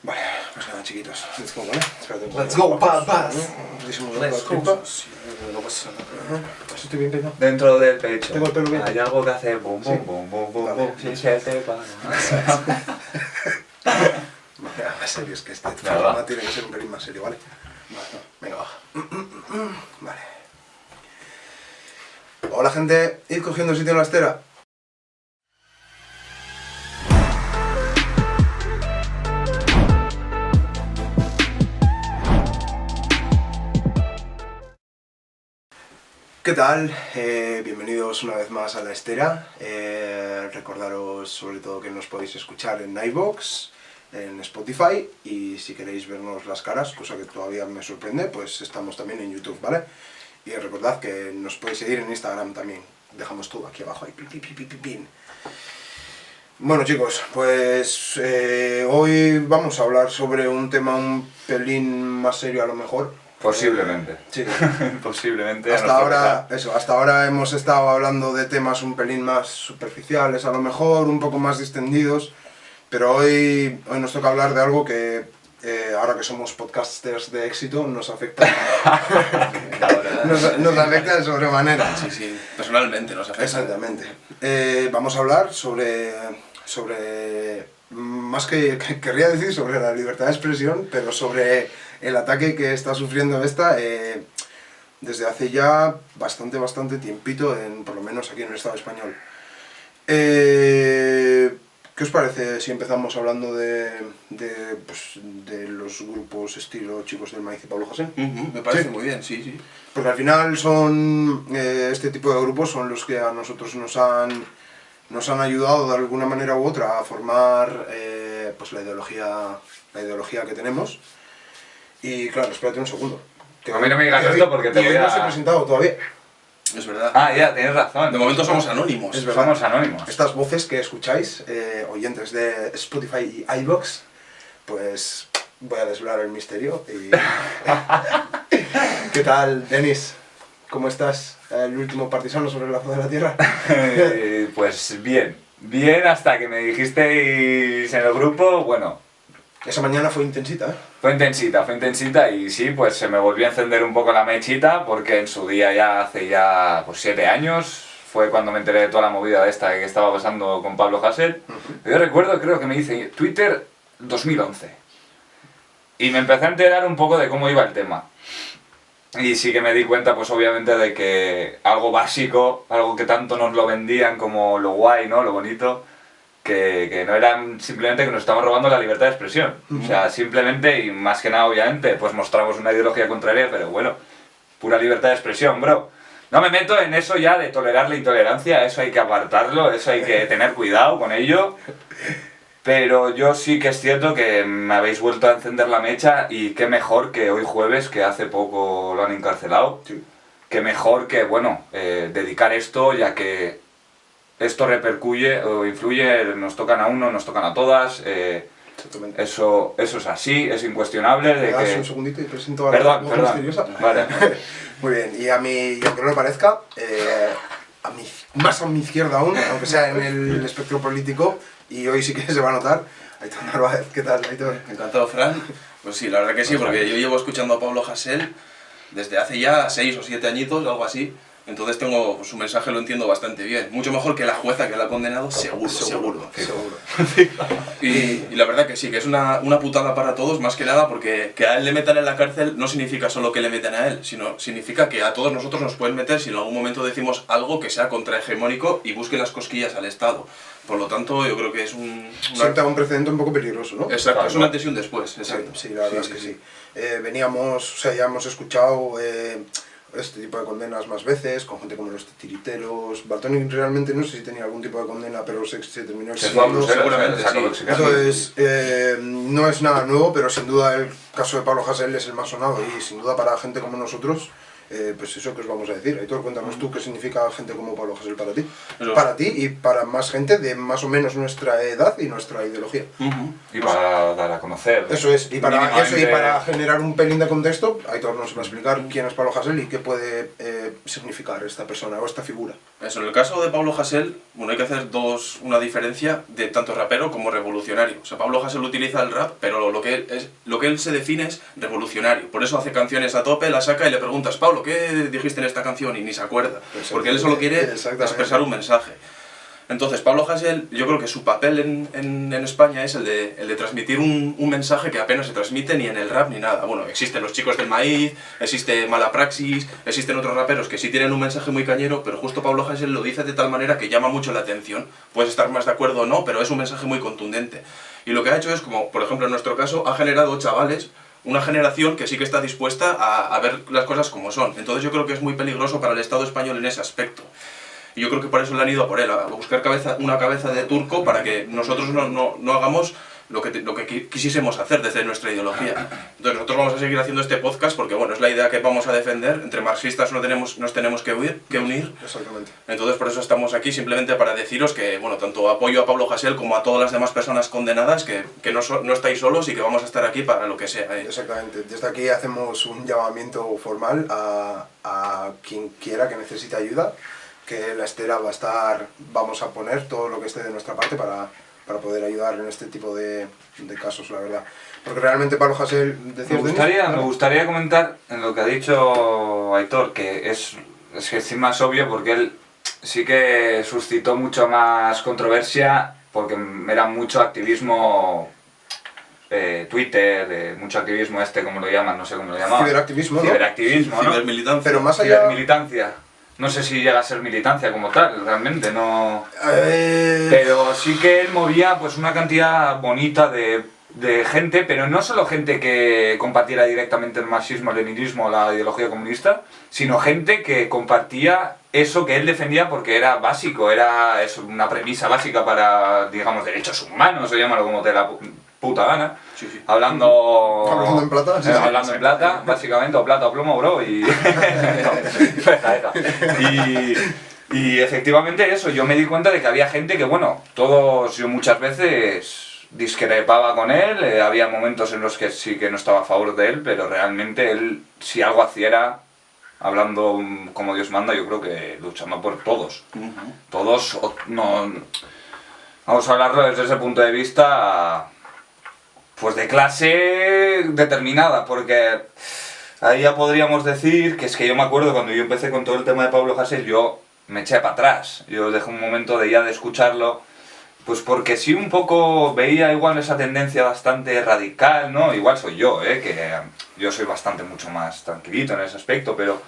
Vale, pues nada, chiquitos. Let's go, ¿vale? Espérate un poco. Let's go, papas. Let's go. No pasa nada. Pues estoy bien peinado. Dentro del pecho. Tengo el pelo bien. Hay algo que hace bum Sí. bum bum bum bum Vale. bum. Si se te para. Mira, más serio, es que este Venga, programa va. tiene que ser un pelín más serio, ¿vale? Vale, no, venga, baja. Vale. Hola, gente. ¿Ir cogiendo sitio en la estera? ¿Qué tal? Bienvenidos una vez más a La Estera. Recordaros sobre todo que nos podéis escuchar en iVoox, en Spotify, y si queréis vernos las caras, cosa que todavía me sorprende, pues estamos también en YouTube, ¿vale? Y recordad que nos podéis seguir en Instagram también. Dejamos todo aquí abajo, ahí, pin. Bueno, chicos, pues hoy vamos a hablar sobre un tema un pelín más serio a lo mejor. Posiblemente. Sí. Posiblemente. a Hasta nuestro ahora, pesar. eso, hasta ahora hemos estado hablando de temas un pelín más superficiales, a lo mejor, un poco más distendidos, pero hoy nos toca hablar de algo que, ahora que somos podcasters de éxito, nos afecta, nos afecta de sobremanera. Sí, personalmente nos afecta. Exactamente. Vamos a hablar sobre más que querría decir sobre la libertad de expresión, pero sobre el ataque que está sufriendo esta desde hace ya bastante tiempito, por lo menos aquí en el Estado español. ¿Qué os parece si empezamos hablando de los grupos estilo Chicos del Maíz y Pablo Hasél? Me parece Sí. muy bien, sí. Porque al final son este tipo de grupos son los que a nosotros nos han ayudado de alguna manera u otra a formar pues la ideología que tenemos. Y claro, espérate un segundo. A mí no me digas esto porque te y hoy voy a- no os he presentado todavía. Es verdad. Ah, ya, tienes razón. De momento somos anónimos. Es verdad. Somos anónimos. Estas voces que escucháis, oyentes de Spotify y iVoox, pues voy a desvelar el misterio. Y... ¿Qué tal, Denis? ¿Cómo estás? El último partisano sobre la faz de la tierra. Pues bien. Bien hasta que me dijisteis en el grupo, bueno, Esa mañana fue intensita, ¿eh? fue intensita y sí, pues se me volvió a encender un poco la mechita porque en su día ya hace ya pues 7 años fue cuando me enteré de toda la movida de esta que estaba pasando con Pablo Hasél. Yo recuerdo, creo que me hice Twitter 2011 y me empecé a enterar un poco de cómo iba el tema. Y sí que me di cuenta, pues obviamente, de que algo básico, algo que tanto nos lo vendían como lo guay, ¿no? Lo bonito, que no eran simplemente que nos estamos robando la libertad de expresión. O sea, simplemente, y más que nada, obviamente, pues mostramos una ideología contraria, pero bueno, pura libertad de expresión, bro. No me meto en eso ya de tolerar la intolerancia, eso hay que apartarlo, eso hay que tener cuidado con ello. Pero yo sí que es cierto que me habéis vuelto a encender la mecha y qué mejor que hoy jueves, que hace poco lo han encarcelado. Sí. Qué mejor que, bueno, dedicar esto, ya que esto repercuye o influye, nos tocan a uno, nos tocan a todas. Exactamente. Eso es así, es incuestionable. ¿Me De das que... un segundito y presento a la Perdón, voz misteriosa? Vale. Muy bien, y a mí, y aunque no lo parezca, más a mi izquierda aún, aunque sea en el espectro político, y hoy sí que se va a notar, Aitor Narváez. ¿Qué tal, Aitor? Encantado, Fran. Pues sí, la verdad que sí, porque yo llevo escuchando a Pablo Hasél desde hace ya 6 o 7 añitos, algo así. Entonces tengo su mensaje, lo entiendo bastante bien. Mucho mejor que la jueza que la ha condenado, seguro. Seguro. Y la verdad que sí, que es una putada para todos, más que nada porque que a él le metan en la cárcel no significa solo que le metan a él, sino significa que a todos nosotros nos pueden meter si en algún momento decimos algo que sea contrahegemónico y busque las cosquillas al Estado. Por lo tanto, yo creo que es Sienta un precedente un poco peligroso, ¿no? Exacto, Claro. es un antes y un después, exacto. Sí, la verdad es que sí. Veníamos, o sea, ya hemos escuchado este tipo de condenas más veces, con gente como los titiriteros. Bartoni realmente no sé si tenía algún tipo de condena, pero se terminó Se fue a exiliando. Bruselas, seguramente, sacó sí. toxicidad. Entonces, no es nada nuevo, pero sin duda el caso de Pablo Hasél es el más sonado y sin duda para gente como nosotros, pues eso que os vamos a decir. Aitor, cuéntanos tú qué significa gente como Pablo Hasél para ti. Eso. Para ti y para más gente de más o menos nuestra edad y nuestra ideología. Y para dar a conocer. Eso es, y para mínimamente- generar un pelín de contexto, Aitor nos va a explicar quién es Pablo Hasél y qué puede puede significar esta persona o esta figura? Eso, en el caso de Pablo Hasél, bueno, hay que hacer una diferencia de tanto rapero como revolucionario. O sea, Pablo Hasél utiliza el rap, pero lo que él se define es revolucionario. Por eso hace canciones a tope, la saca y le preguntas, Pablo, ¿qué dijiste en esta canción? Y ni se acuerda, porque él solo quiere expresar un mensaje. Entonces, Pablo Hasél, yo creo que su papel en España es el de transmitir un mensaje que apenas se transmite ni en el rap ni nada. Bueno, existen los Chicos del Maíz, existe Mala Praxis, existen otros raperos que sí tienen un mensaje muy cañero, pero justo Pablo Hasél lo dice de tal manera que llama mucho la atención. Puedes estar más de acuerdo o no, pero es un mensaje muy contundente. Y lo que ha hecho es, como por ejemplo en nuestro caso, ha generado chavales, una generación que sí que está dispuesta a ver las cosas como son. Entonces yo creo que es muy peligroso para el Estado español en ese aspecto. Y yo creo que por eso le han ido a por él, a buscar una cabeza de turco para que nosotros no hagamos lo que quisiésemos hacer desde nuestra ideología. Entonces nosotros vamos a seguir haciendo este podcast porque bueno, es la idea que vamos a defender. Entre marxistas nos tenemos que unir. Exactamente. Entonces por eso estamos aquí, simplemente para deciros que bueno, tanto apoyo a Pablo Hasél como a todas las demás personas condenadas, que no estáis solos y que vamos a estar aquí para lo que sea. Exactamente. Desde aquí hacemos un llamamiento formal a quien quiera que necesite ayuda, que la Estera vamos a poner todo lo que esté de nuestra parte para poder ayudar en este tipo de casos, la verdad. Porque realmente Pablo Hasél... Me gustaría comentar en lo que ha dicho Aitor, que es que es más obvio porque él sí que suscitó mucho más controversia porque era mucho activismo Twitter, mucho activismo como lo llaman, no sé cómo lo llaman. Ciberactivismo, ¿no? Ciberactivismo, ¿no? Cibermilitancia. Pero más allá... Cibermilitancia. No sé si llega a ser militancia como tal, realmente, no... Pero sí que él movía pues una cantidad bonita de gente, pero no solo gente que compartiera directamente el marxismo, el leninismo o la ideología comunista, sino gente que compartía eso que él defendía porque era básico, era una premisa básica para, digamos, derechos humanos, o llámalo como te la puta gana. Sí, sí. Hablando en plata, sí, hablando en plata, básicamente, o plata o plomo, bro, y... deja. Y efectivamente eso, yo me di cuenta de que había gente que, bueno, yo muchas veces discrepaba con él, había momentos en los que sí que no estaba a favor de él, pero realmente él, si algo hacía era, hablando como Dios manda, yo creo que luchando por todos. Todos, no... Vamos a hablarlo desde ese punto de vista... Pues de clase determinada, porque ahí ya podríamos decir que es que yo me acuerdo cuando yo empecé con todo el tema de Pablo Hasél, yo me eché para atrás, yo dejé un momento de escucharlo, pues porque sí un poco veía igual esa tendencia bastante radical, ¿no? Igual soy yo, que yo soy mucho más tranquilito en ese aspecto, pero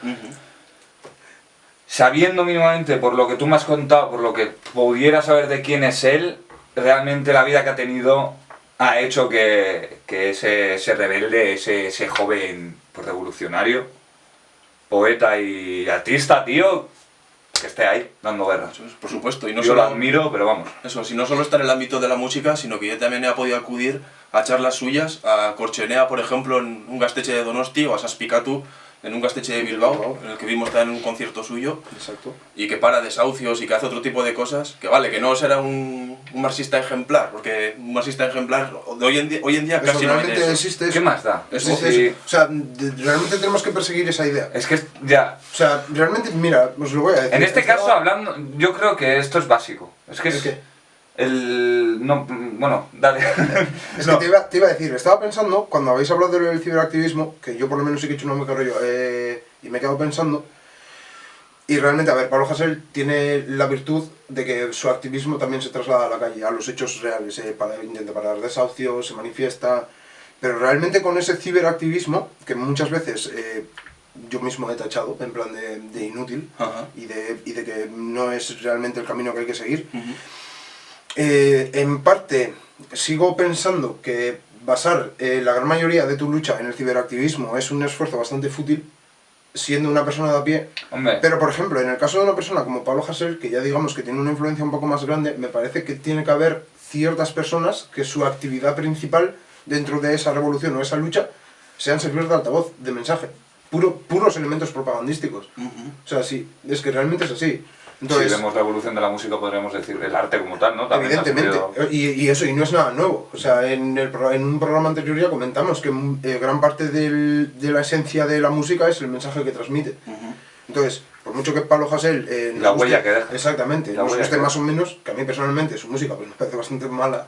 sabiendo mínimamente por lo que tú me has contado, por lo que pudiera saber de quién es él, realmente la vida que ha tenido... ha hecho que ese rebelde, ese joven pues, revolucionario, poeta y artista, tío, que esté ahí, dando guerra. Eso es, por supuesto. Y no yo solo, lo admiro, pero vamos. Eso, si no solo está en el ámbito de la música, sino que yo también he podido acudir a charlas suyas, a Corchenea, por ejemplo, en un gasteche de Donosti, o a Saspicatu, en un gasteche de Bilbao, en el que vimos también un concierto suyo. Exacto. Y que para desahucios y que hace otro tipo de cosas, que vale, que no será un marxista ejemplar, porque un marxista ejemplar de hoy en día casi no hay eso. Existe eso. ¿Qué más da? Eso. O sea, realmente tenemos que perseguir esa idea. Es que ya... O sea, realmente, mira, os lo voy a decir. En este caso, hablando, yo creo que esto es básico. Es que ¿El qué? No, bueno, dale. Es que te iba a decir, estaba pensando, cuando habéis hablado del ciberactivismo, que yo por lo menos sí que he hecho un rollo, y me he quedado pensando, y realmente, a ver, Pablo Hasél tiene la virtud de que su activismo también se traslada a la calle, a los hechos reales, intenta parar desahucios, se manifiesta, pero realmente con ese ciberactivismo, que muchas veces yo mismo he tachado, en plan de inútil, y de que no es realmente el camino que hay que seguir, en parte sigo pensando que basar la gran mayoría de tu lucha en el ciberactivismo es un esfuerzo bastante fútil, siendo una persona de a pie. Hombre. Pero por ejemplo, en el caso de una persona como Pablo Hasél, que ya digamos que tiene una influencia un poco más grande, me parece que tiene que haber ciertas personas que su actividad principal dentro de esa revolución o esa lucha sean servir de altavoz, de mensaje, puros elementos propagandísticos. O sea, sí, es que realmente es así. Entonces, si vemos la evolución de la música, podríamos decir el arte como tal, ¿no? También evidentemente, y eso, y no es nada nuevo. O sea, en un programa anterior ya comentamos que gran parte de la esencia de la música es el mensaje que transmite. Entonces, por mucho que Pablo Hasél nos La guste, huella que deja. exactamente, La nos huella guste que más o menos, que a mí personalmente su música pues, me parece bastante mala,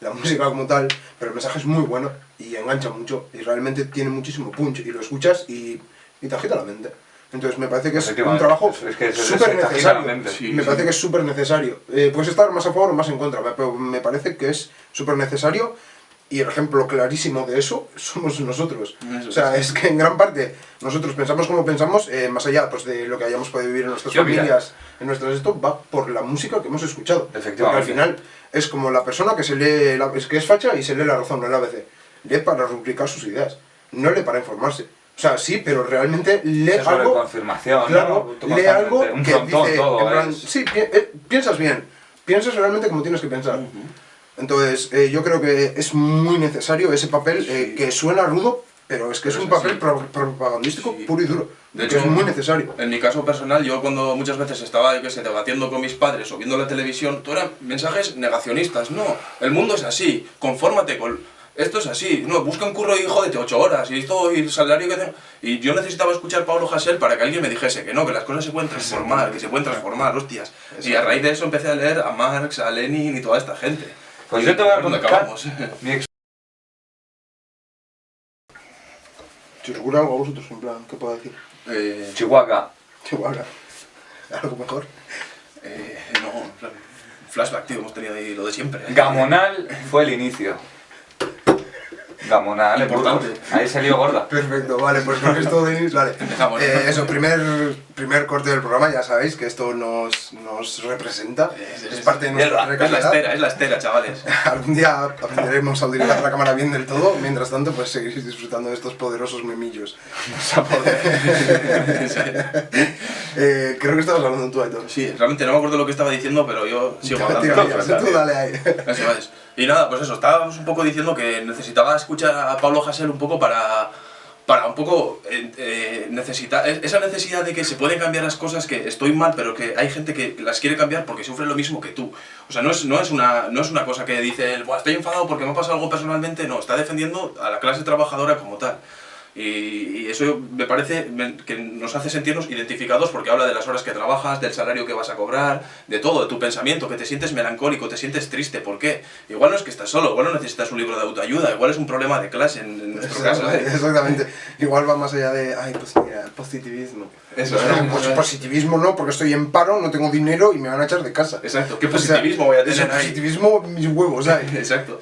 la música como tal, pero el mensaje es muy bueno y engancha mucho y realmente tiene muchísimo punch y lo escuchas y te agita la mente. Entonces me parece que es un Efectivamente, trabajo es que eso súper te agita la necesario. mente. Sí, Me parece que es súper necesario. Puedes estar más a favor o más en contra, pero me parece que es súper necesario y el ejemplo clarísimo de eso somos nosotros. Eso O sea, sí. es que en gran parte nosotros pensamos como pensamos, más allá pues, de lo que hayamos podido vivir en nuestras Yo, mira. familias, en nuestras esto, va por la música que hemos escuchado. Efectivamente. Porque al final es como la persona que se lee, es que es facha y se lee La Razón, el ABC. Lee para rubricar sus ideas, no lee para informarse. O sea, sí, pero realmente lee Eso sobre algo... confirmación, Claro, ¿no? lee algo Un que frontón dice, todo, en plan, es... sí, piensas bien, piensas realmente como tienes que pensar. Entonces, yo creo que es muy necesario ese papel Sí. que suena rudo, pero es que es Pero un es papel así. propagandístico Sí. puro y duro. De Que hecho, es muy necesario. En mi caso personal, yo cuando muchas veces estaba, yo qué sé, debatiendo con mis padres o viendo la televisión, todo eran mensajes negacionistas. No, el mundo es así, confórmate con... Esto es así, no, busca un curro y jódete 8 horas y esto y el salario que tengo... Y yo necesitaba escuchar a Pablo Hasél para que alguien me dijese que no, que las cosas se pueden transformar, que se pueden transformar, hostias. Y a raíz de eso empecé a leer a Marx, a Lenin y toda esta gente. Pues Y yo te voy a ¿dónde contar acabamos? mi Si os ocurre algo a vosotros, en plan, ¿qué puedo decir? Chihuahua. Igual, algo mejor. No, en plan, flashback, tío, hemos tenido ahí lo de siempre. Gamonal fue el inicio. Gamonal, en Importante. Burgos. Ahí salió gorda. Perfecto, vale, pues con esto, Denis, vale. Empezamos. Eso, primer corte del programa, ya sabéis que esto nos representa, es parte de nuestra Es la realidad. estera, es la estera, chavales. Algún día aprenderemos a utilizar la cámara bien del todo, mientras tanto pues seguiréis disfrutando de estos poderosos memillos. Creo que estabas hablando tú, Aitor. Sí, realmente no me acuerdo lo que estaba diciendo, pero yo sigo hablando. Tira, tú dale ahí. Eso es. Y nada, pues eso, estábamos un poco diciendo que necesitaba escuchar a Pablo Hasél un poco para un poco necesitar esa necesidad de que se pueden cambiar las cosas, que estoy mal, pero que hay gente que las quiere cambiar porque sufre lo mismo que tú. O sea, no es una cosa que dice, "Buah, estoy enfadado porque me ha pasado algo personalmente", no, está defendiendo a la clase trabajadora como tal. Y eso me parece que nos hace sentirnos identificados porque habla de las horas que trabajas, del salario que vas a cobrar, de todo, de tu pensamiento, que te sientes melancólico, te sientes triste. ¿Por qué? Igual no es que estás solo, igual no necesitas un libro de autoayuda, igual es un problema de clase en nuestro caso. Exactamente. Igual va más allá de, ay, pues mira, positivismo. Eso Pues positivismo no, porque estoy en paro, no tengo dinero y me van a echar de casa. Exacto, ¿qué O sea, positivismo voy a tener ese ahí? positivismo, mis huevos, ¿sabes? Exacto.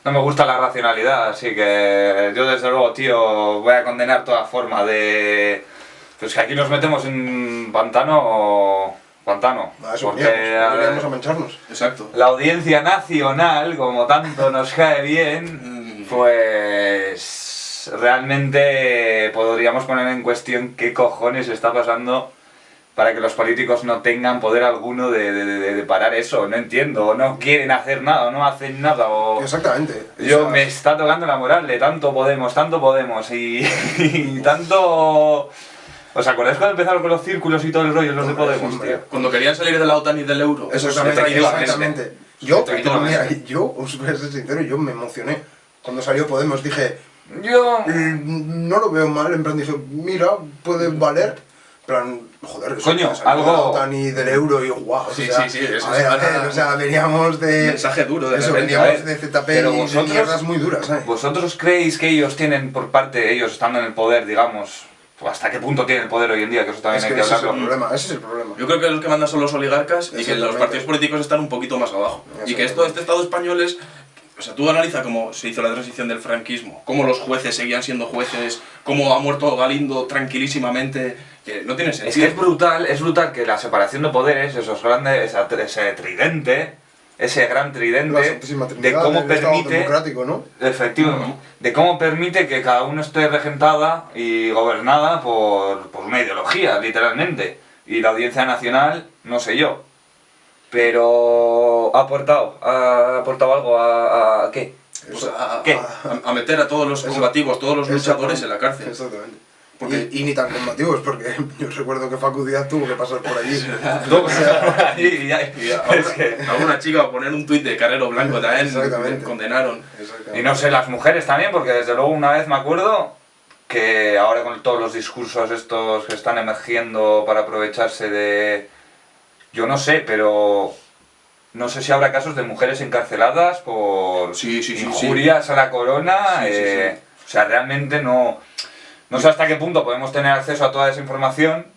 No me gusta la racionalidad, así que yo desde luego, tío, voy a condenar toda forma de... Pues que aquí nos metemos en pantano... A eso porque veníamos a mancharnos. Exacto. la audiencia nacional, como tanto nos cae bien, pues realmente podríamos poner en cuestión qué cojones está pasando para que los políticos no tengan poder alguno de parar eso. No entiendo, o no quieren hacer nada, o no hacen nada, o... Exactamente. Yo O sea, me está tocando la moral de tanto Podemos y tanto... ¿Os acordáis cuando empezaron con los círculos y todo el rollo, los de Podemos, hombre. tío? Cuando querían salir de la OTAN y del euro. Exactamente, Efectivamente. exactamente. Yo, Efectivamente. mira, yo, os voy a ser sincero, yo me emocioné. Cuando salió Podemos dije, Yo... no lo veo mal, en plan dije, mira, puede valer. En plan, joder, eso Coño, que salió algo- de la OTAN y del euro y guau, Sí, o sea, sí, sí, eso a ver, es o sea, veníamos de... mensaje duro de Eso, repente. a veníamos ver, de ZP pero y de vosotros- mierdas muy duras, ¿sabes? ¿Vosotros creéis que ellos tienen por parte, ellos estando en el poder, digamos, pues hasta qué punto tienen el poder hoy en día? Que eso también Es hay que que ese es el hablarlo. problema, ese es el problema. Yo creo que los que mandan son los oligarcas y que los Exactamente. partidos políticos están un poquito más abajo. Y que esto, este Estado español es... O sea, tú analiza cómo se hizo la transición del franquismo, cómo los jueces seguían siendo jueces, cómo ha muerto Galindo tranquilísimamente, que no tiene Es sentido. que es brutal que la separación de poderes, esos grandes, ese tridente, ese gran La tridente, Santísima de Trinidad cómo del Estado permite, democrático, ¿no? efectivamente, de cómo permite que cada uno esté regentada y gobernada por una ideología, literalmente. Y la Audiencia Nacional, no sé yo, pero ha aportado algo a ¿qué? Pues a, ¿Qué? a meter a todos los Eso. combativos, todos los luchadores en la cárcel. Exactamente. Porque- Y ni tan combativos, porque yo recuerdo que Facu Díaz tuvo que pasar por allí. Todo, o sea, y ya- Y a es que- una chica va a poner un tuit de Carrero Blanco también, Exactamente. condenaron. Y no sé, las mujeres también, porque desde luego una vez me acuerdo que ahora con todos los discursos estos que están emergiendo para aprovecharse de... Yo no sé, pero no sé si habrá casos de mujeres encarceladas por injurias a la corona. O sea, realmente no sé hasta qué punto podemos tener acceso a toda esa información,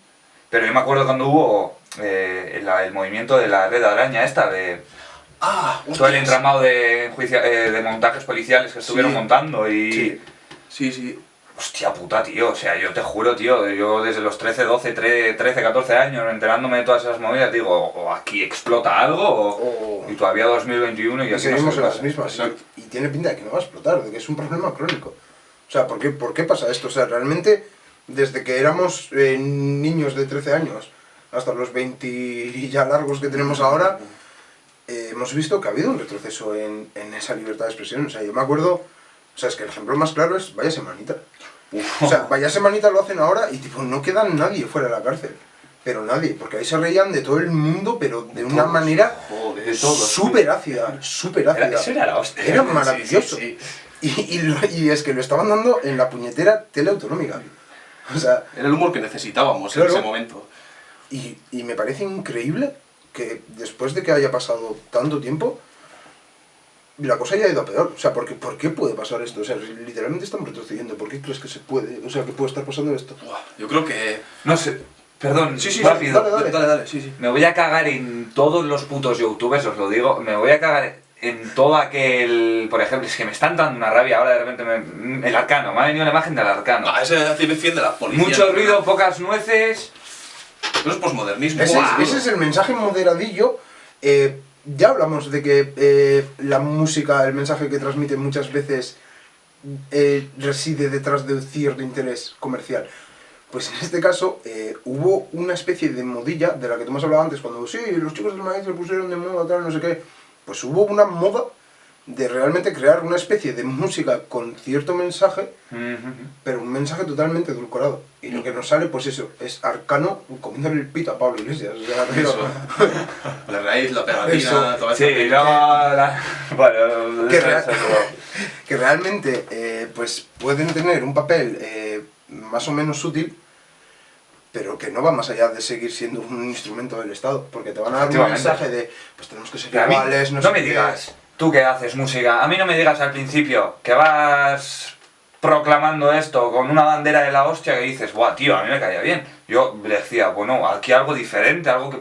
pero yo me acuerdo cuando hubo el movimiento de la red araña esta, de todo el entramado de montajes policiales que estuvieron montando y... Sí. Hostia puta, tío, o sea, yo te juro, tío, yo desde los 13, 12, 13, 14 años enterándome de todas esas movidas, digo, o aquí explota algo, y todavía 2021 y así seguimos no en las mismas, y tiene pinta de que no va a explotar, de que es un problema crónico. O sea, ¿por qué pasa esto? O sea, realmente, desde que éramos niños de 13 años hasta los 20 y ya largos que tenemos ahora, hemos visto que ha habido un retroceso en esa libertad de expresión. O sea, yo me acuerdo, o sea, es que el ejemplo más claro es Vaya Semanita. O sea, Vaya Semanita lo hacen ahora y tipo, no queda nadie fuera de la cárcel. Pero nadie, porque ahí se reían de todo el mundo, pero de una manera súper ácida, súper ácida. Eso era la hostia. Era maravilloso. Sí. Y es que lo estaban dando en la puñetera tele autonómica. O sea, Era el humor que necesitábamos claro. en ese momento. Y me parece increíble que después de que haya pasado tanto tiempo, la cosa haya ido a peor. O sea, ¿por qué puede pasar esto? O sea, literalmente estamos retrocediendo. ¿Por qué crees que se puede? O sea, ¿qué puede estar pasando esto? Yo creo que... No sé, perdón, Sí, rápido. dale, sí. Me voy a cagar en todos los putos youtubers, os lo digo, me voy a cagar en todo aquel... Por ejemplo, es que me están dando una rabia ahora de repente... el Arcano, me ha venido la imagen del Arcano. Ese defiende la policía. Mucho ruido, pocas nueces... Pero es posmodernismo. Ese es el mensaje moderadillo. Ya hablamos de que la música, el mensaje que transmite muchas veces reside detrás de un cierto interés comercial. Pues en este caso hubo una especie de modilla de la que tú me has hablado antes, cuando sí, los chicos del maíz se pusieron de moda, tal, no sé qué. Pues hubo una moda de realmente crear una especie de música con cierto mensaje, pero un mensaje totalmente edulcorado. Y lo que nos sale, pues eso, es Arcano comiéndole el pito a Pablo Iglesias. O sea, pero... La raíz, la pegatina, Eso. toda esa... Sí, bueno... que realmente pues pueden tener un papel más o menos útil, pero que no va más allá de seguir siendo un instrumento del Estado, porque te van a dar un mensaje de, pues tenemos que ser iguales, no me digas, tú que haces música, a mí no me digas al principio que vas proclamando esto con una bandera de la hostia que dices, buah, tío, a mí me caía bien. Yo le decía, bueno, aquí algo diferente, algo que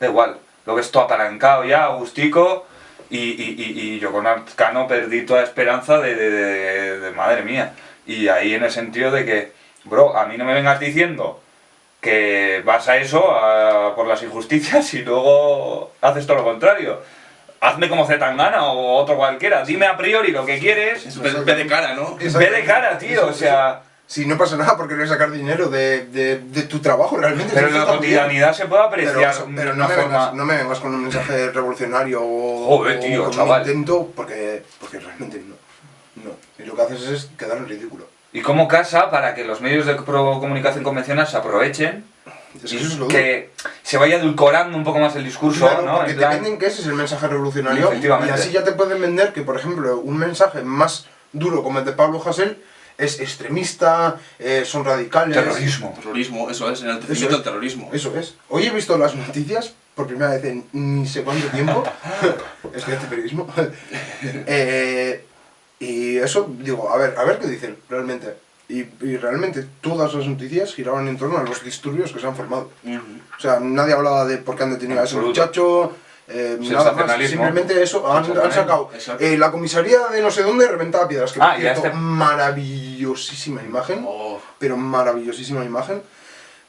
da igual, lo ves todo apalancado ya, agustico, y yo con Arcano perdí toda esperanza de madre mía. Y ahí en el sentido de que, bro, a mí no me vengas diciendo que vas a eso, por las injusticias, y luego haces todo lo contrario. Hazme como Zetangana o otro cualquiera, dime a priori lo que quieres. Ve de cara, ¿no? Ve de cara, tío, o sea... Si no pasa nada porque querer sacar dinero de tu trabajo realmente. Pero en la cotidianidad se puede apreciar pero no me vengas con un mensaje revolucionario Joder, tío, o con chaval. un intento, porque realmente no. Y lo que haces es quedar en ridículo. ¿Y cómo casa para que los medios de comunicación convencional se aprovechen? Es Y que eso es lo que se vaya edulcorando un poco más el discurso, claro, ¿no? porque En te plan- venden que ese es el mensaje revolucionario y Efectivamente. así ya te pueden vender que, por ejemplo, un mensaje más duro como el de Pablo Hasél es extremista, son radicales... Terrorismo, eso es, enaltecimiento del terrorismo. Eso es. Hoy he visto las noticias por primera vez en ni sé cuánto tiempo, estudiante de periodismo, y eso, digo, a ver qué dicen realmente. Y realmente todas las noticias giraban en torno a los disturbios que se han formado. O sea, nadie hablaba de por qué han detenido a ese muchacho, nada más. Simplemente eso, han sacado la comisaría de no sé dónde reventada piedras. Que por cierto, maravillosísima imagen, pero maravillosísima imagen.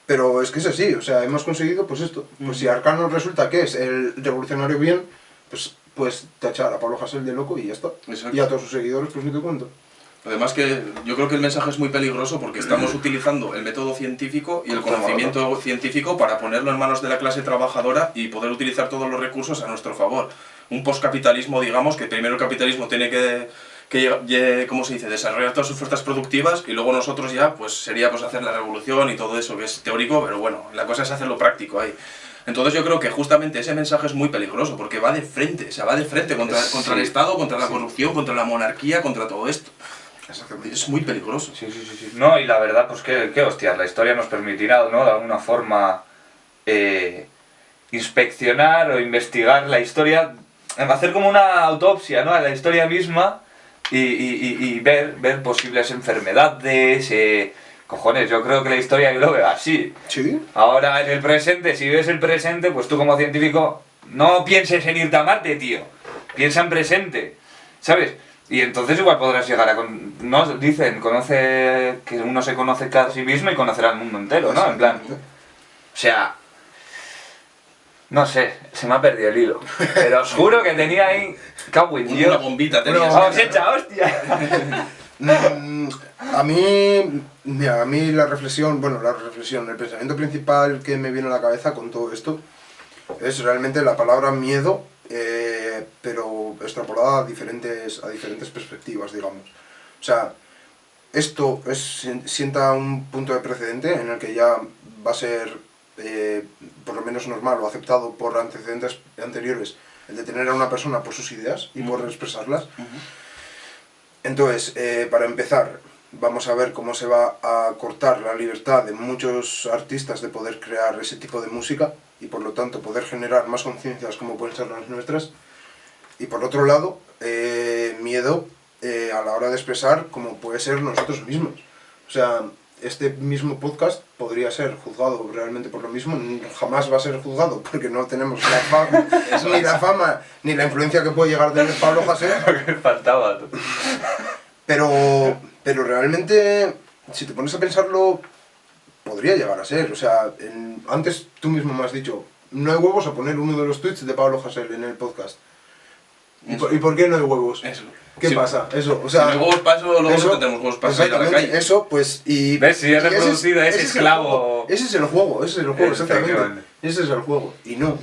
Pero es que es así, o sea, hemos conseguido pues esto. Pues si Arcano resulta que es el revolucionario bien, pues tachar a Pablo Hasél de loco y ya está. Exacto. Y a todos sus seguidores, pues ni te cuento. Además que yo creo que el mensaje es muy peligroso porque estamos utilizando el método científico y el conocimiento científico para ponerlo en manos de la clase trabajadora y poder utilizar todos los recursos a nuestro favor. Un postcapitalismo, digamos, que primero el capitalismo tiene que ¿cómo se dice?, desarrollar todas sus fuerzas productivas y luego nosotros ya, pues sería pues hacer la revolución y todo eso, que es teórico, pero bueno, la cosa es hacerlo práctico ahí. Entonces yo creo que justamente ese mensaje es muy peligroso porque va de frente, o sea, va de frente contra el Estado, contra la corrupción, contra la monarquía, contra todo esto. Exactamente. Es muy peligroso. Sí, sí, sí, sí. No, y la verdad, pues qué hostias, la historia nos permitirá, ¿no? De alguna forma inspeccionar o investigar la historia, hacer como una autopsia, ¿no? A la historia misma y ver posibles enfermedades, cojones, yo creo que la historia yo lo veo así. Sí. Ahora en el presente, si ves el presente, pues tú como científico no pienses en irte a Marte, tío. Piensa en presente, ¿sabes? Y entonces igual podrás llegar a... No, dicen, conoce que uno se conoce a sí mismo y conocerá al mundo entero, ¿no? En plan... O sea... No sé, se me ha perdido el hilo. Pero os juro que tenía ahí... Cago en Una Dios. bombita tenías. ¡Vamos, hecha, hostia! A mí, mira, a mí la reflexión, el pensamiento principal que me viene a la cabeza con todo esto es realmente la palabra miedo, pero extrapolada a diferentes perspectivas, digamos. O sea, esto sienta un punto de precedente en el que ya va a ser, por lo menos normal o aceptado por antecedentes anteriores, el detener a una persona por sus ideas y por expresarlas. Entonces, para empezar, vamos a ver cómo se va a cortar la libertad de muchos artistas de poder crear ese tipo de música y por lo tanto poder generar más conciencias como pueden ser las nuestras. Y por otro lado, miedo a la hora de expresar como puede ser nosotros mismos. O sea, este mismo podcast podría ser juzgado realmente por lo mismo, jamás va a ser juzgado porque no tenemos ni la fama ni la influencia que puede llegar a tener Pablo Hasél. Que faltaba. Pero realmente, si te pones a pensarlo, podría llegar a ser. O sea, antes tú mismo me has dicho, no hay huevos a poner uno de los tweets de Pablo Hasél en el podcast. ¿Y por qué no hay huevos? Eso. ¿Qué Sí. pasa? Eso, o sea... Si no hay huevos para eso, luego eso, no tenemos huevos para salir a la exactamente, calle. eso, pues, y... ¿Ves? Si es y reproducido, es esclavo. ese es el juego, exactamente. Efectivamente. Ese es el juego. Y no.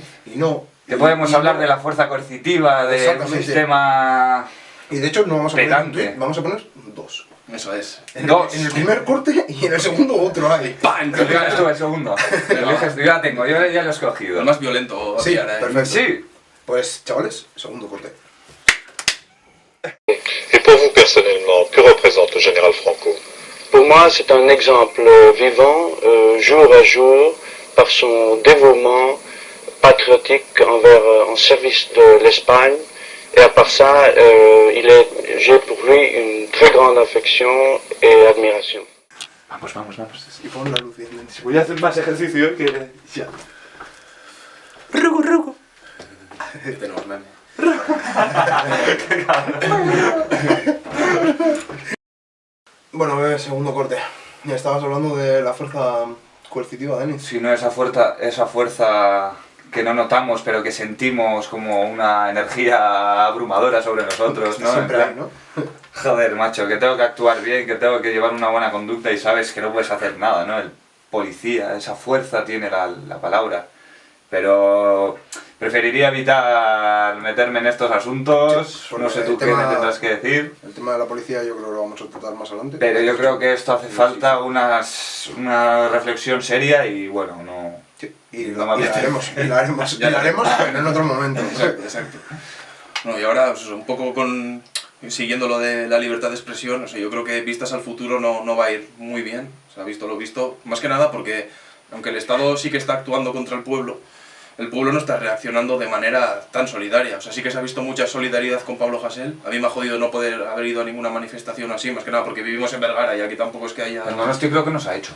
Que podemos hablar de la fuerza coercitiva, de un Exactamente. sistema... Y de hecho no vamos a poner un pedante. tweet, vamos a poner dos. Eso es. En Dos. el primer corte y en el segundo otro hay. ¡Pam! Lo digas tú, el segundo. Lo eliges tú, yo la tengo, yo ya lo he escogido. El más violento. Sí, Diana, ¿eh? perfecto. Sí. Pues, chavales, segundo corte. Et pour vous personnellement, que représente le général Franco? Pour moi, c'est un exemple vivant, jour à jour, par son dévouement patriotique en service de l'Espagne. Et à part ça, j'ai pour lui une très grande affection et admiration. Vamos, vamos, vamos. Y pon la luz bien. Voy a hacer más ejercicio que... Ya. Rugo. Que tenemos meme. Bueno, segundo corte. Ya estabas hablando de la fuerza coercitiva, Denis. Si no, esa fuerza que no notamos, pero que sentimos como una energía abrumadora sobre nosotros, ¿no? Siempre En plan, hay, ¿no? joder, macho, que tengo que actuar bien, que tengo que llevar una buena conducta y sabes que no puedes hacer nada, ¿no? El policía, esa fuerza tiene la palabra. Pero preferiría evitar meterme en estos asuntos, Sí, porque no sé tú el qué tema- me tendrás que decir. El tema de la policía yo creo que lo vamos a tratar más adelante. Pero yo creo que esto hace Sí, falta sí. una reflexión seria y bueno, no... Sí, y No la me apetece. haremos, Ya la haremos. pero en otro momento. Exacto. No, y ahora, pues, un poco siguiendo lo de la libertad de expresión, o sea, yo creo que vistas al futuro no va a ir muy bien. O sea, visto lo visto, más que nada porque, aunque el Estado sí que está actuando contra el pueblo no está reaccionando de manera tan solidaria. O sea, sí que se ha visto mucha solidaridad con Pablo Hasél. A mí me ha jodido no poder haber ido a ninguna manifestación así, más que nada porque vivimos en Vergara y aquí tampoco es que haya... El Donosti creo que nos ha hecho.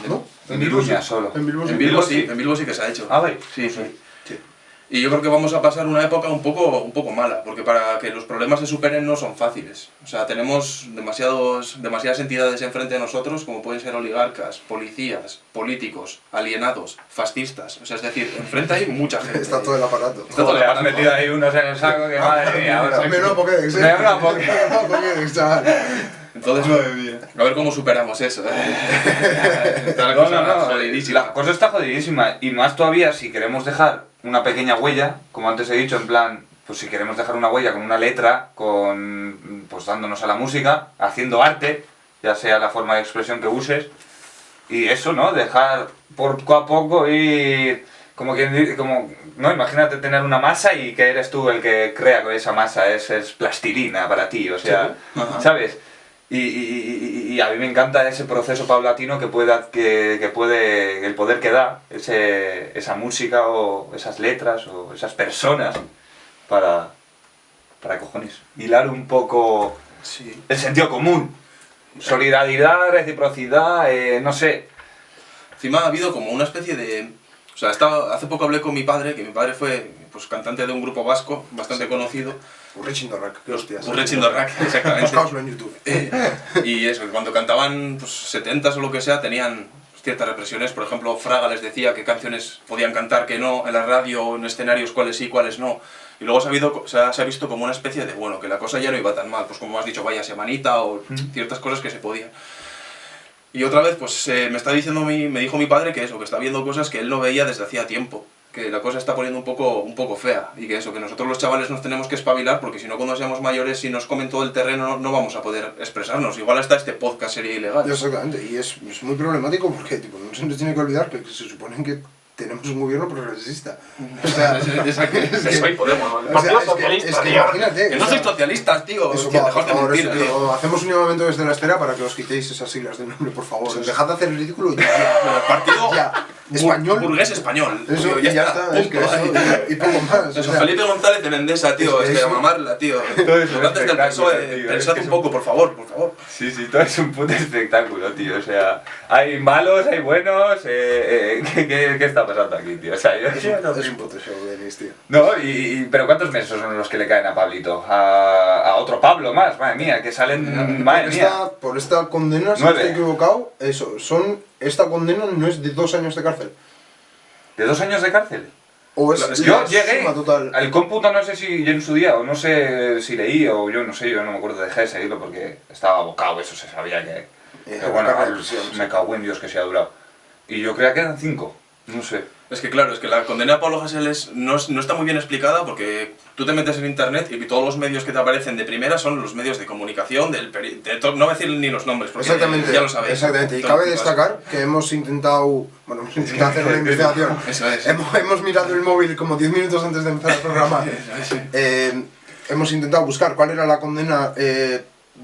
¿No? En Iruña solo. En Bilbao sí. En Bilbo sí que se ha hecho. Ah, vale. Sí, Sí. Y yo creo que vamos a pasar una época un poco mala, porque para que los problemas se superen no son fáciles. O sea, tenemos demasiadas entidades enfrente de nosotros, como pueden ser oligarcas, policías, políticos, alienados, fascistas. O sea, es decir, enfrente hay mucha gente. Está todo el aparato. Está todo el Joder, has aparato. metido ahí unos en el saco que madre mía, bro. Menos Pokédex, Me da una Pokédex. Menos Pokédex, chaval. Entonces, Madre mía. a ver cómo superamos eso. Está la cosa jodidísima. La cosa está jodidísima y más todavía si queremos dejar una pequeña huella, como antes he dicho, en plan, pues si queremos dejar una huella con una letra, pues dándonos a la música, haciendo arte, ya sea la forma de expresión que uses, y eso, ¿no? Dejar poco a poco ir, no, imagínate tener una masa y que eres tú el que crea que esa masa es plastilina para ti, o sea, Ajá. ¿sabes? Y a mí me encanta ese proceso paulatino que puede el poder que da esa música o esas letras o esas personas para cojones hilar un poco Sí. el sentido común, solidaridad, reciprocidad, no sé. Encima ha habido como una especie de... O sea, hace poco hablé con mi padre, que mi padre fue pues, cantante de un grupo vasco bastante conocido. Urrechindorrak, qué hostias. Urrechindorrak, exactamente. Buscaoslo en YouTube. Y eso, que cuando cantaban pues, 70s o lo que sea, tenían ciertas represiones. Por ejemplo, Fraga les decía qué canciones podían cantar, que no, en la radio o en escenarios, cuáles sí, cuáles no. Y luego se ha visto como una especie de, bueno, que la cosa ya no iba tan mal. Pues como has dicho, vaya semanita o ciertas cosas que se podían. Y otra vez, pues me dijo mi padre que eso, que está viendo cosas que él no veía desde hacía tiempo. Que la cosa está poniendo un poco fea. Y que eso, que nosotros los chavales nos tenemos que espabilar porque si no cuando seamos mayores, si nos comen todo el terreno, no vamos a poder expresarnos. Igual hasta este podcast sería ilegal. Exactamente, y es muy problemático porque tipo, no se nos tiene que olvidar que se supone que tenemos un gobierno progresista. O sea, Soy Podemos, ¿no? o sea, Partido es Socialista, que tío. imagínate. Que o no sea, sois socialistas, tío. eso, Hostia, por dejad de favor, mentir, eso, tío. hacemos un llamamiento desde la estera para que os quitéis esas siglas del nombre, por favor. Eso es. Dejad de hacer el ridículo ya. Partido Ya. Español. burgués español. Eso, Tío, y ya está, es que punto. eso, y poco más. o Eso, sea, Felipe González de Mendesa, tío, Es que a eso- mamarla, tío. Todo es un Los antes del espectáculo, PSOE, tío, pensad es que un es poco, por favor, por favor. Sí, todo es un puto espectáculo, tío. O sea, hay malos, hay buenos. ¿Qué está pasando aquí, tío? O sea, yo es un puto show, Denis, tío. No, pero ¿cuántos meses son los que le caen a Pablito? A otro Pablo más, madre mía, que salen, madre mía. Por esta condena, si no 9. estoy equivocado, esta condena no es de 2 años de cárcel. ¿De 2 años de cárcel? O es Yo la llegué suma total. al cómputo, no sé si yo en su día, o no sé si leí, o yo no sé, yo no me acuerdo, dejé de seguirlo porque estaba abocado, eso se sabía que... Pero bueno, carga de prisión, sí. me cago en Dios que se ha durado. Y yo creía que eran 5, no sé. Es que claro, es que la condena a Pablo Hasél no está muy bien explicada porque tú te metes en internet y todos los medios que te aparecen de primera son los medios de comunicación, no voy a decir ni los nombres porque Exactamente, ya lo sabéis. exactamente. Y Todo cabe tipo de destacar que hemos intentado hacer una investigación. Eso es. Hemos mirado el móvil como 10 minutos antes de empezar el programa. Hemos intentado buscar cuál era la condena,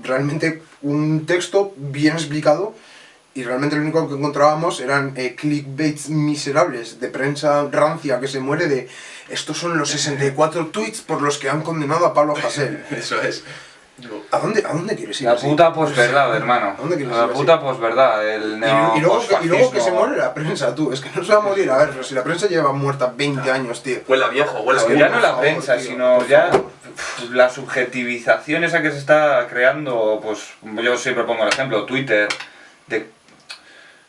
realmente un texto bien explicado. Y realmente lo único que encontrábamos eran clickbaits miserables de prensa rancia que se muere de estos son los 64 tweets por los que han condenado a Pablo Hasél. Eso es. ¿A dónde quieres ir? La así? puta posverdad, hermano. ¿Dónde quieres La ir así? puta posverdad, el Y luego que se neoposfascismo. muere la prensa, tú. Es que no se va a morir. A ver, pero si la prensa lleva muerta 20 años, tío. Huele a viejo, huele a Es que viejo. Ya no la por favor, prensa, tío, sino por ya favor. la subjetivización esa que se está creando, pues yo siempre pongo el ejemplo, Twitter, de...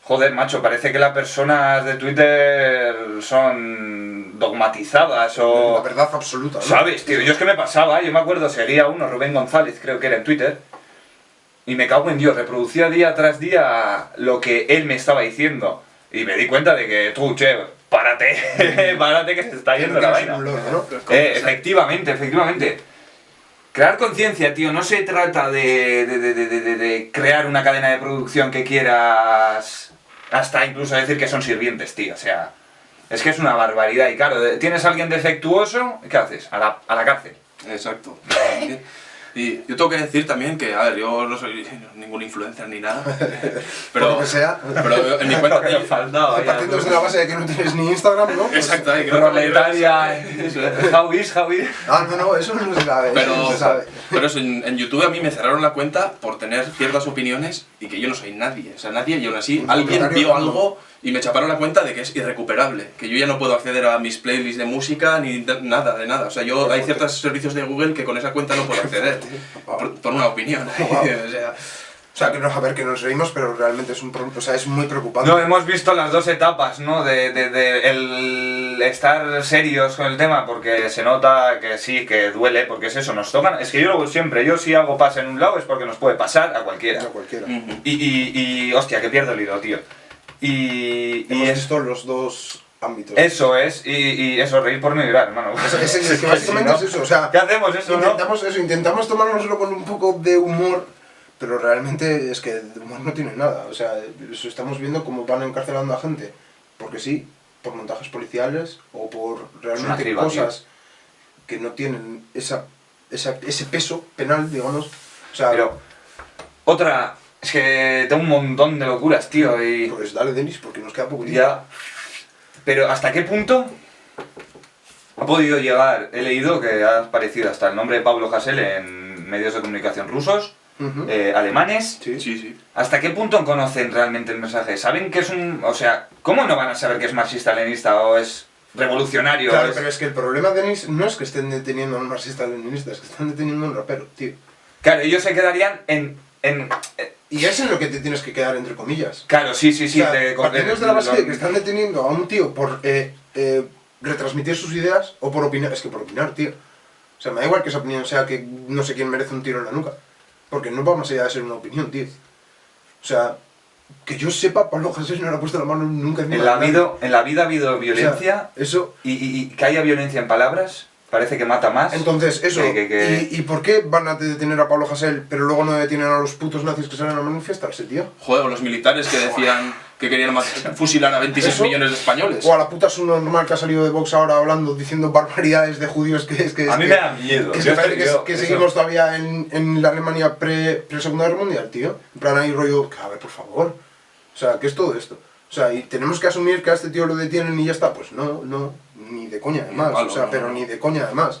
Joder, macho, parece que las personas de Twitter son dogmatizadas o... La verdad absoluta, ¿no? ¿Sabes, tío? Yo es que me pasaba, yo me acuerdo, seguía a uno, Rubén González, creo que era en Twitter, y me cago en Dios, reproducía día tras día lo que él me estaba diciendo. Y me di cuenta de que tú, che, párate, párate que se está yendo la Tienes vaina. un loro, ¿no? Efectivamente. Crear conciencia, tío, no se trata de crear una cadena de producción que quieras hasta incluso decir que son sirvientes, tío, o sea, es que es una barbaridad y claro, tienes a alguien defectuoso, ¿qué haces? A la cárcel. Exacto. Y yo tengo que decir también que, a ver, yo no soy ningún influencer ni nada, Por lo que sea. pero en mi cuenta Lo que nos faltaba, ya, Partiendo de la base de que no tienes ni Instagram, ¿no? Pues- Exacto, ahí, que no tengo ni proletaria, eso es. how is. Ah, no, eso no se sabe. eso no se sabe. Pero eso, en YouTube a mí me cerraron la cuenta por tener ciertas opiniones y que yo no soy nadie. O sea, nadie, y aún así Un alguien comentario vio random. algo y me chaparon la cuenta de que es irrecuperable. Que yo ya no puedo acceder a mis playlists de música ni nada, de nada. O sea, hay ciertos servicios de Google que con esa cuenta no puedo acceder. Por una opinión. O sea, que no, a ver, que nos reímos, pero realmente es es muy preocupante. No, hemos visto las dos etapas, ¿no? De el estar serios con el tema, porque se nota que sí, que duele, porque es eso, nos tocan. Es que yo lo digo siempre, yo si algo pasa en un lado es porque nos puede pasar a cualquiera. A cualquiera. Y hostia, que pierdo el hilo, tío. Y Hemos es, visto los dos ámbitos. eso es, y eso, reír por no llorar, hermano. Es que básicamente Si es no, eso, o sea, ¿qué hacemos eso, no? intentamos tomárnoslo con un poco de humor, pero realmente es que de humor no tiene nada. O sea, eso estamos viendo cómo van encarcelando a gente, porque sí, por montajes policiales o por realmente criba, cosas que no tienen ese peso penal, digamos. O sea, Pero Otra, es que tengo un montón de locuras, tío, y... Pues dale, Denis, porque nos queda poco tiempo. Ya. Pero ¿hasta qué punto ha podido llegar? He leído que ha aparecido hasta el nombre de Pablo Hasél en medios de comunicación rusos, Ujú. alemanes. Sí. Sí, sí. ¿Hasta qué punto conocen realmente el mensaje? ¿Saben que es un... O sea, ¿cómo no van a saber que es marxista-leninista o es revolucionario? Claro, o es- pero es que el problema, Denis, no es que estén deteniendo a un marxista-leninista, es que están deteniendo a un rapero, tío. Claro, ellos se quedarían en Y es en lo que te tienes que quedar, entre comillas. claro, sí, sí, sí. O sea, partimos de la base de que están deteniendo a un tío por retransmitir sus ideas o por opinar. Es que por opinar, tío. O sea, me da igual que esa opinión sea que no sé quién merece un tiro en la nuca. Porque no va más allá de ser una opinión, tío. O sea, que yo sepa, Pablo Hasél no le ha puesto la mano nunca encima En la, de nadie. en la vida ha habido O sea, violencia eso... y que haya violencia en palabras parece que mata más. Entonces, eso. que- ¿Y por qué van a detener a Pablo Hasél, pero luego no detienen a los putos nazis que salen a manifestarse, tío? Joder, o los militares que decían que querían fusilar a 26 ¿Eso? millones de españoles. O a la puta subnormal que ha salido de Vox ahora hablando, diciendo barbaridades de judíos que es que... A mí me da miedo. Que, Yo se parece estoy- yo- que eso- seguimos todavía en la Alemania pre-Segunda Guerra Mundial, tío. En plan ahí rollo, a ver, por favor. O sea, ¿qué es todo esto? O sea, y tenemos que asumir que a este tío lo detienen y ya está. Pues no, ni de coña además. Palo, O sea, no, pero no. ni de coña además.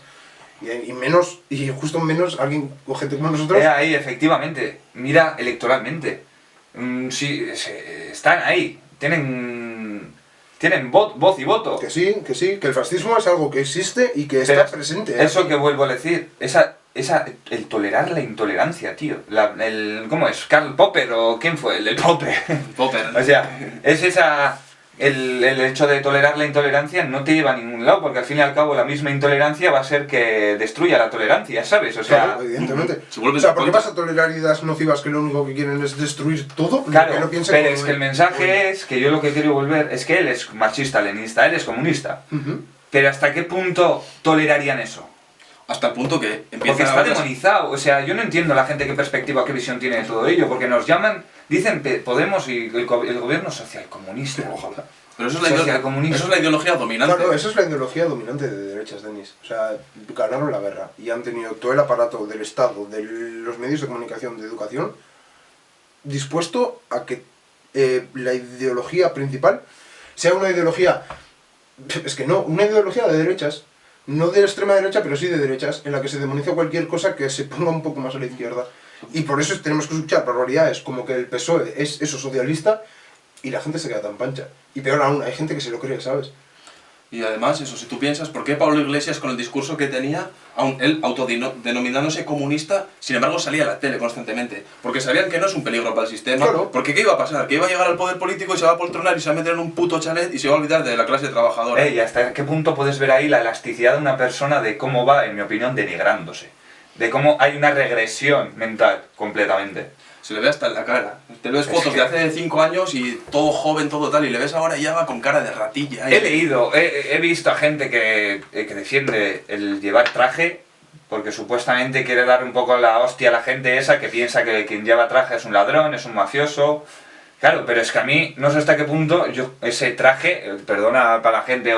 Y menos, y justo menos alguien o gente como nosotros. Ahí, efectivamente. Mira electoralmente. Sí, están ahí. Tienen voz y voto. Que sí, que el fascismo es algo que existe y que está Pero presente. ¿eh? Eso que vuelvo a decir, el tolerar la intolerancia, tío. ¿Cómo es? ¿Karl Popper o quién fue? El del Popper. Popper. O sea, es esa... El hecho de tolerar la intolerancia no te lleva a ningún lado, porque al fin y al cabo la misma intolerancia va a ser que destruya la tolerancia, ¿sabes? O sea, Claro, evidentemente. Se vuelve O sea, en ¿por qué contra. vas a tolerar ideas nocivas que lo único que quieren es destruir todo? claro, Que no piensen pero como es que el él. mensaje es que yo lo que quiero volver es que él es marxista-leninista, él es comunista. Ujú. Pero ¿hasta qué punto tolerarían eso? Hasta el punto que empieza Porque a está haber las- demonizado, o sea, yo no entiendo la gente qué perspectiva, qué visión tiene de todo ello, porque nos llaman, dicen Podemos y el gobierno socialcomunista. Ojalá. Pero eso es, socialcomunista. eso es la ideología dominante. Claro, esa es la ideología dominante de derechas, Denis. O sea, ganaron la guerra y han tenido todo el aparato del Estado, de los medios de comunicación, de educación, dispuesto a que la ideología principal sea una ideología... Es que no, una ideología de derechas, no de extrema derecha, pero sí de derechas, en la que se demoniza cualquier cosa que se ponga un poco más a la izquierda. Y por eso tenemos que escuchar barbaridades como que el PSOE es eso socialista y la gente se queda tan pancha. Y peor aún, hay gente que se lo cree, ¿sabes? Y además, eso, si tú piensas, ¿por qué Pablo Iglesias con el discurso que tenía, aun él autodenominándose comunista, sin embargo salía a la tele constantemente? Porque sabían que no es un peligro para el sistema. Claro. Porque ¿qué iba a pasar? Que iba a llegar al poder político y se va a poltronar y se va a meter en un puto chalet y se va a olvidar de la clase trabajadora. ¿Y hasta qué punto puedes ver ahí la elasticidad de una persona de cómo va, en mi opinión, denigrándose? De cómo hay una regresión mental completamente. Se le ve hasta en la cara. Te ves Es fotos que- de hace 5 años y todo joven, todo tal, y le ves ahora y ya va con cara de ratilla. He leído, he visto a gente que defiende el llevar traje porque supuestamente quiere dar un poco la hostia a la gente esa que piensa que quien lleva traje es un ladrón, es un mafioso. Claro, pero es que a mí no sé hasta qué punto yo ese traje, perdona para la gente,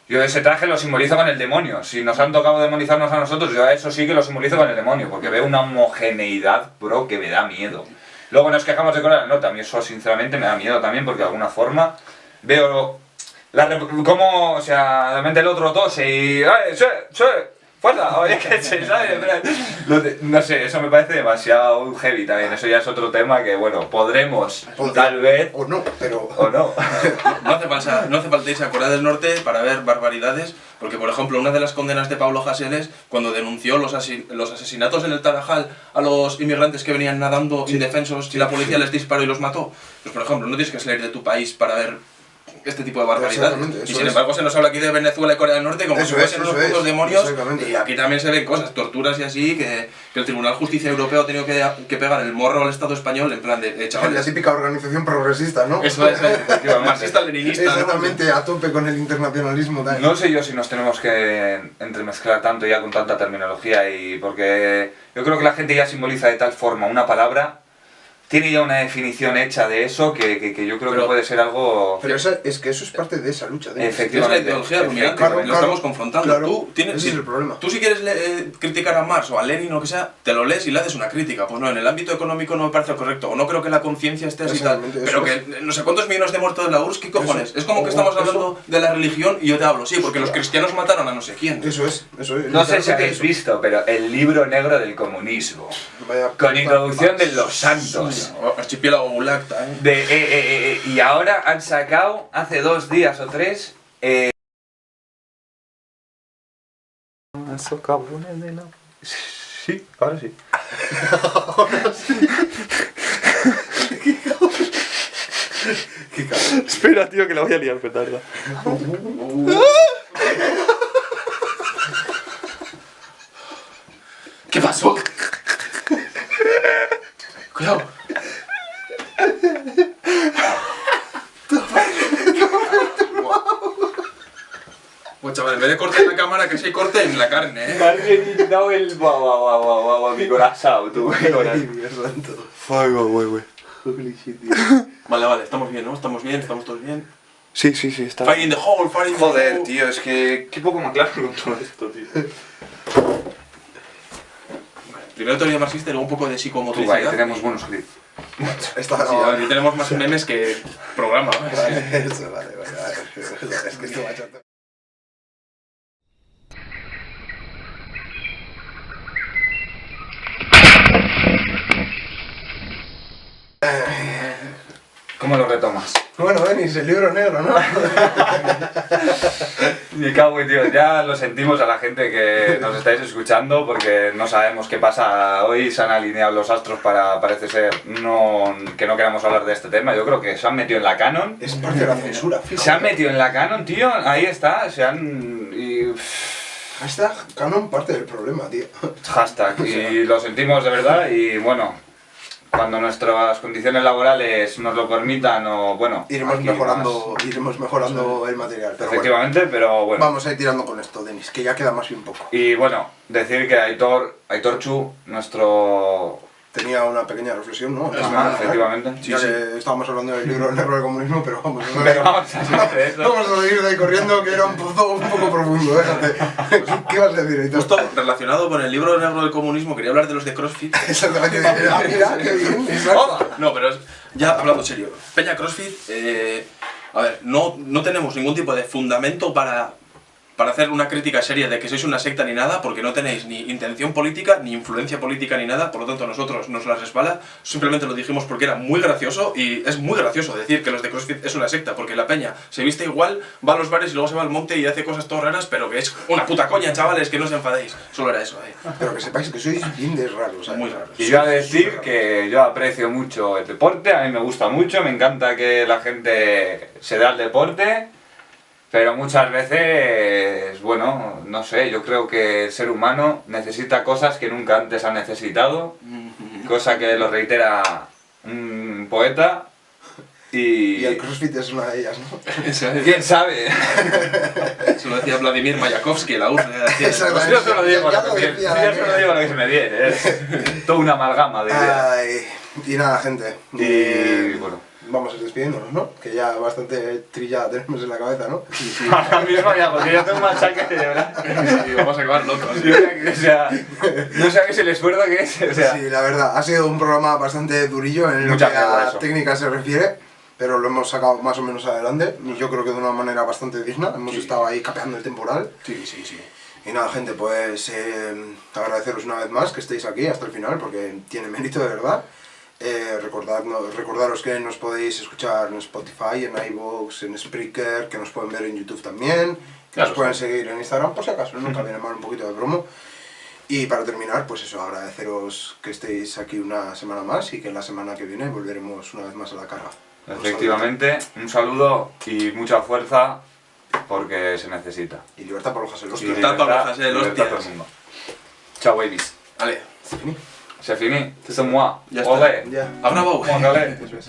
yo ese traje lo simbolizo con el demonio. Si nos han tocado demonizarnos a nosotros, yo a eso sí que lo simbolizo con el demonio, porque veo una homogeneidad, bro, que me da miedo. Luego nos quejamos de Corea del Norte, a mí eso sinceramente me da miedo también, porque de alguna forma veo cómo, o sea, realmente el otro tose y... ¡ay, sí! ¡Fuerza! Oye, que se sabe, no sé, eso me parece demasiado heavy también, eso ya es otro tema que, bueno, podremos, tal vez, O no, pero... o no. No hace falta irse a Corea del Norte para ver barbaridades, porque por ejemplo una de las condenas de Pablo Hasél es cuando denunció los asesinatos en el Tarajal a los inmigrantes que venían nadando indefensos y la policía les disparó y los mató. Pues por ejemplo, no tienes que salir de tu país para ver este tipo de barbaridades. Exactamente, eso Y sin es. embargo se nos habla aquí de Venezuela y Corea del Norte como Eso si fuesen es, unos eso putos es, demonios, exactamente. y aquí también se ven cosas, torturas y así, que el Tribunal de Justicia Europeo ha tenido que pegar el morro al Estado español en plan de La chavales. típica organización progresista, ¿no? Eso es, marxista-leninista. ¿no? Exactamente, a tope con el internacionalismo también. No sé yo si nos tenemos que entremezclar tanto ya con tanta terminología y porque yo creo que la gente ya simboliza de tal forma una palabra tiene ya una definición hecha de eso que yo creo que puede ser algo... Pero es que eso es parte de esa lucha. Es la Efectivamente. ideología dominante, Claro, lo estamos confrontando. claro, Tú tienes, ese es el problema. Tú si quieres criticar a Marx o a Lenin o lo que sea, te lo lees y le haces una crítica. Pues no, en el ámbito económico no me parece correcto, o no creo que la conciencia esté así tal. Exactamente, Pero eso que no sé cuántos millones de muertos de la URSS, ¿qué cojones? Es como que o estamos eso. hablando de la religión y yo te hablo, sí, porque los cristianos mataron a no sé quién. Eso es. No sé si habéis eso. visto, pero el libro negro del comunismo, Vaya con puta introducción de basura. los santos. Archipiélago Gulag, ¿eh? Y ahora han sacado, hace 2 días o 3, Sí, ahora sí. Qué cabrón. Espera, tío, que la voy a liar, petarda. ¿Qué pasó? Cuidado. Pues chaval, en vez de cortar la cámara, que se corte en la carne, Me has reventado el mi corazón, tú, mi corazón. Ay, Dios santo. Holy shit, tío. Vale, estamos bien, ¿no? Estamos bien, estamos todos bien. Sí, está. Fire in the hole, fire in the hole. Joder, tío, es que... Qué poco me aclaro con todo esto, tío. Primero teoría marxista y luego un poco de Tú, psicomotricidad. ahí tenemos buenos clips. Está Sí, a ver, aquí tenemos más memes que programa. Eso, vale. Es que esto va a echar... ¿Cómo lo retomas? Bueno, Denis, el libro negro, ¿no? Me cago en Dios, ya lo sentimos a la gente que nos estáis escuchando porque no sabemos qué pasa hoy, se han alineado los astros para, parece ser, que no queramos hablar de este tema. Yo creo que se han metido en la canon. Es parte de la censura, fijo. Se han metido en la canon, tío, ahí está, se han... y- Hashtag canon parte del problema, tío. hashtag, y lo sentimos de verdad y bueno, cuando nuestras condiciones laborales nos lo permitan o bueno... Iremos aquí mejorando el material, pero efectivamente, pero bueno. bueno. Vamos a ir tirando con esto, Denis, que ya queda más bien poco. Y bueno, decir que Aitor Chu, nuestro... Tenía una pequeña reflexión, ¿no? Ajá, efectivamente. Ya que estábamos hablando del libro negro del comunismo, pero vamos a Pero vamos a hablar de esto. vamos a salir de ahí corriendo, que era un poco profundo, déjate. ¿Qué vas a decir, Aitor? Justo relacionado con el libro negro del comunismo, quería hablar de los de CrossFit. Exactamente. Mira, qué bien, exacto. No, pero ya hablando en serio. Peña CrossFit, a ver, no tenemos ningún tipo de fundamento para hacer una crítica seria de que sois una secta ni nada, porque no tenéis ni intención política, ni influencia política ni nada, por lo tanto a nosotros nos la resbala, simplemente lo dijimos porque era muy gracioso, y es muy gracioso decir que los de CrossFit es una secta, porque la peña se viste igual, va a los bares y luego se va al monte y hace cosas todas raras, pero que es una puta coña, chavales, que no os enfadéis, solo era eso, Pero que sepáis que sois bien de raros, ¿sabes? muy raros. Y yo a decir que yo aprecio mucho el deporte, a mí me gusta mucho, me encanta que la gente se dé al deporte, pero muchas veces, bueno, no sé, yo creo que el ser humano necesita cosas que nunca antes ha necesitado, cosa que lo reitera un poeta Y el CrossFit es una de ellas, ¿no? ¿Quién sabe? Eso lo decía Vladimir Mayakovsky, la URSS. Exactamente. Yo solo digo Ya lo lo que decía, yo solo digo lo que se me viene, es toda una amalgama de ideas. Ay, y nada, gente. Y bueno. Vamos a ir despidiéndonos, ¿no? Que ya bastante trillada tenemos en la cabeza, ¿no? Ahora mismo ya, porque yo tengo un machaque de verdad. Sí, vamos a acabar locos. O sea, no sabéis el esfuerzo que es. O sea, Sí, la verdad, ha sido un programa bastante durillo en lo que Muchas gracias por a eso. técnica se refiere, pero lo hemos sacado más o menos adelante y yo creo que de una manera bastante digna. Hemos estado ahí capeando el temporal. Sí, sí, sí. Y nada, gente, pues agradeceros una vez más que estéis aquí hasta el final porque tiene mérito de verdad. Recordaros que nos podéis escuchar en Spotify, en iVoox, en Spreaker, que nos pueden ver en YouTube también, que Claro, nos pueden sí. seguir en Instagram por si acaso, nunca viene mal un poquito de promo. Y para terminar, pues eso, agradeceros que estéis aquí una semana más y que la semana que viene volveremos una vez más a la carga. efectivamente, un saludo y mucha fuerza porque se necesita. Y libertad para los Haselos. Y Libertad para los Hassel, libertad hostias. para el mundo. Chao, babies. Vale, C'est fini. C'est moi. ya está. Olé. Ya. ¡Abra, Bau! Mon galé. Eso es.